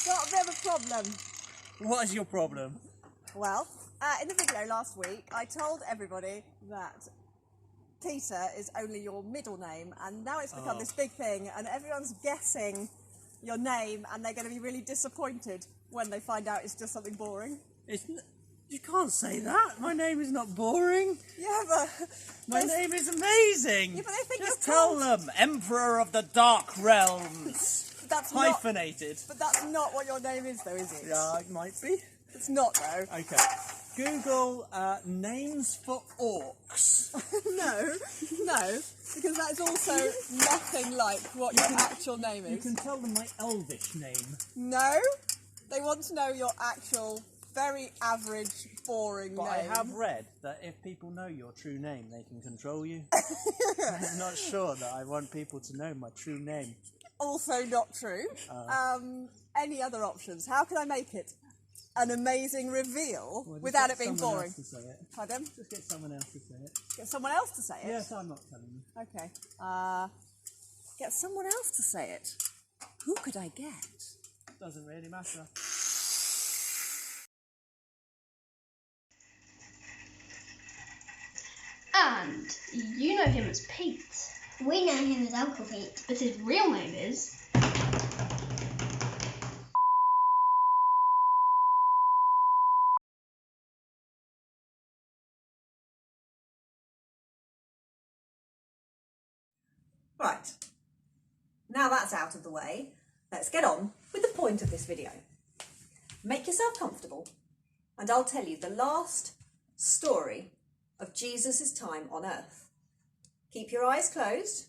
Got a bit of a problem. What is your problem? Well, in the video last week, I told everybody that Peter is only your middle name, and now it's become this big thing, and everyone's guessing your name, and they're going to be really disappointed when they find out it's just something boring. You can't say that. My name is not boring. Yeah, but... My name is amazing. Yeah, but they think Just you're tell cold. them, Emperor of the Dark Realms. That's Hyphenated. But that's not what your name is, though, is it? Yeah, it might be. It's not, though. Okay. Google names for orcs. No, because that is also nothing like what your actual name is. You can tell them my elvish name. No, they want to know your actual, very average, boring But name. I have read that if people know your true name, they can control you. I'm not sure that I want people to know my true name. Also not true. Any other options? How can I make it an amazing reveal without it being boring? Else to say it. Pardon? Just get someone else to say it. Get someone else to say it? Yes, I'm not telling you. Okay. Get someone else to say it. Who could I get? Doesn't really matter. And you know him as Pete. We know him as Uncle Pete. But his real name is... Right. Now that's out of the way, let's get on with the point of this video. Make yourself comfortable, and I'll tell you the last story of Jesus' time on earth. Keep your eyes closed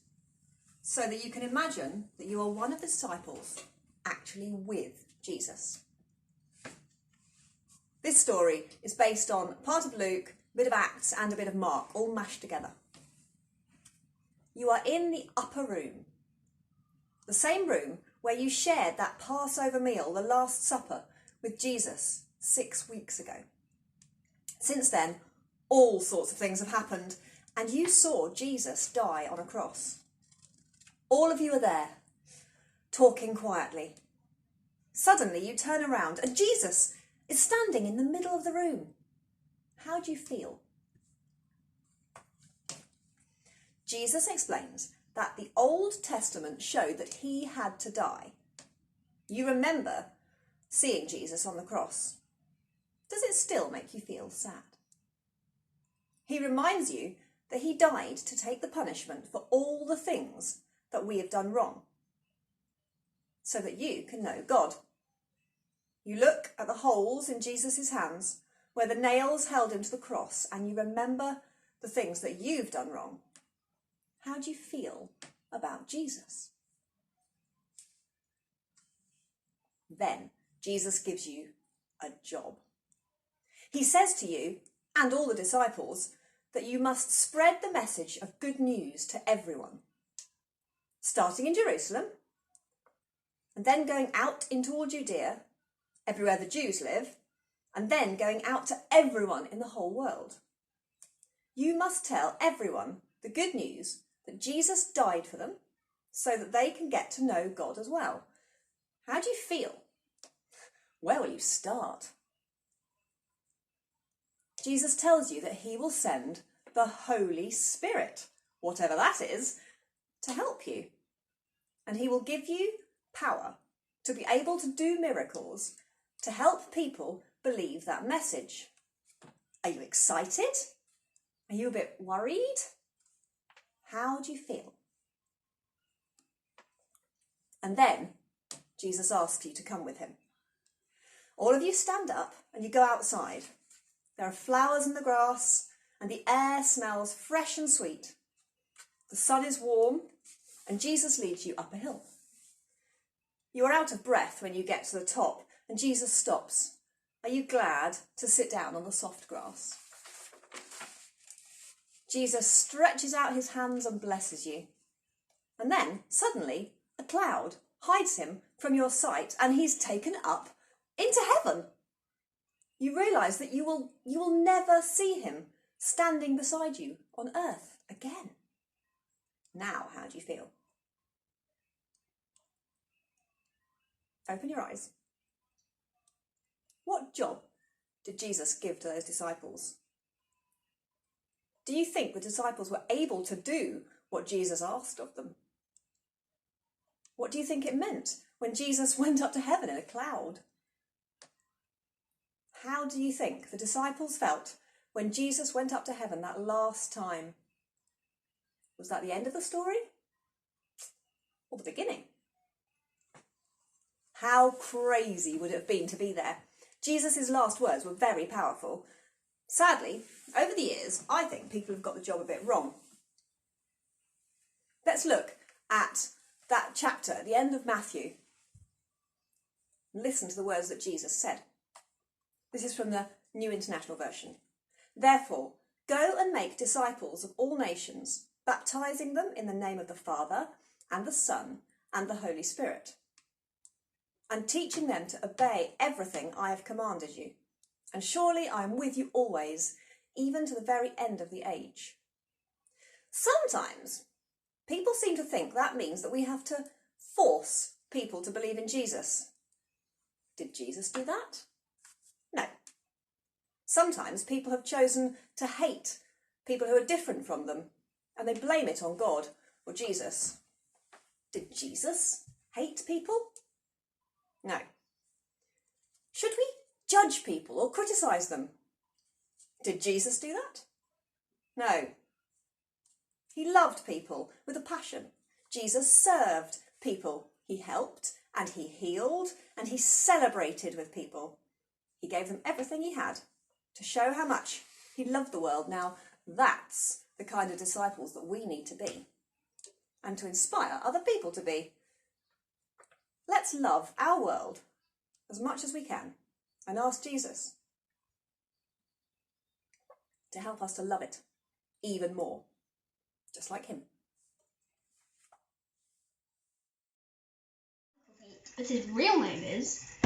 so that you can imagine that you are one of the disciples actually with Jesus. This story is based on part of Luke, a bit of Acts and a bit of Mark, all mashed together. You are in the upper room, the same room where you shared that Passover meal, the Last Supper, with Jesus 6 weeks ago. Since then, all sorts of things have happened, and you saw Jesus die on a cross. All of you are there, talking quietly. Suddenly you turn around and Jesus is standing in the middle of the room. How do you feel? Jesus explains that the Old Testament showed that he had to die. You remember seeing Jesus on the cross. Does it still make you feel sad? He reminds you that he died to take the punishment for all the things that we have done wrong, so that you can know God. You look at the holes in Jesus' hands where the nails held him to the cross, and you remember the things that you've done wrong. How do you feel about Jesus? Then Jesus gives you a job. He says to you and all the disciples that you must spread the message of good news to everyone, starting in Jerusalem and then going out into all Judea, everywhere the Jews live, and then going out to everyone in the whole world. You must tell everyone the good news that Jesus died for them so that they can get to know God as well. How do you feel? Where will you start? Jesus tells you that he will send the Holy Spirit, whatever that is, to help you. And he will give you power to be able to do miracles to help people believe that message. Are you excited? Are you a bit worried? How do you feel? And then Jesus asks you to come with him. All of you stand up and you go outside. There are flowers in the grass and the air smells fresh and sweet. The sun is warm and Jesus leads you up a hill. You are out of breath when you get to the top and Jesus stops. Are you glad to sit down on the soft grass? Jesus stretches out his hands and blesses you. And then, suddenly, a cloud hides him from your sight and he's taken up into heaven. You realise that you will never see him standing beside you on earth again. Now, how do you feel? Open your eyes What job did Jesus give to those disciples? Do you think the disciples were able to do what Jesus asked of them? What do you think it meant when Jesus went up to heaven in a cloud? How do you think the disciples felt when Jesus went up to heaven that last time? Was that the end of the story? Or the beginning? How crazy would it have been to be there? Jesus' last words were very powerful. Sadly, over the years, I think people have got the job a bit wrong. Let's look at that chapter at the end of Matthew. Listen to the words that Jesus said. This is from the New International Version. Therefore, go and make disciples of all nations, baptizing them in the name of the Father and the Son and the Holy Spirit, and teaching them to obey everything I have commanded you. And surely I am with you always, even to the very end of the age. Sometimes people seem to think that means that we have to force people to believe in Jesus. Did Jesus do that? No. Sometimes people have chosen to hate people who are different from them, and they blame it on God or Jesus. Did Jesus hate people? No. Should we judge people or criticise them? Did Jesus do that? No. He loved people with a passion. Jesus served people. He helped and he healed and he celebrated with people. He gave them everything he had to show how much he loved the world. Now, that's the kind of disciples that we need to be and to inspire other people to be. Let's love our world as much as we can and ask Jesus to help us to love it even more, just like him. But his real name is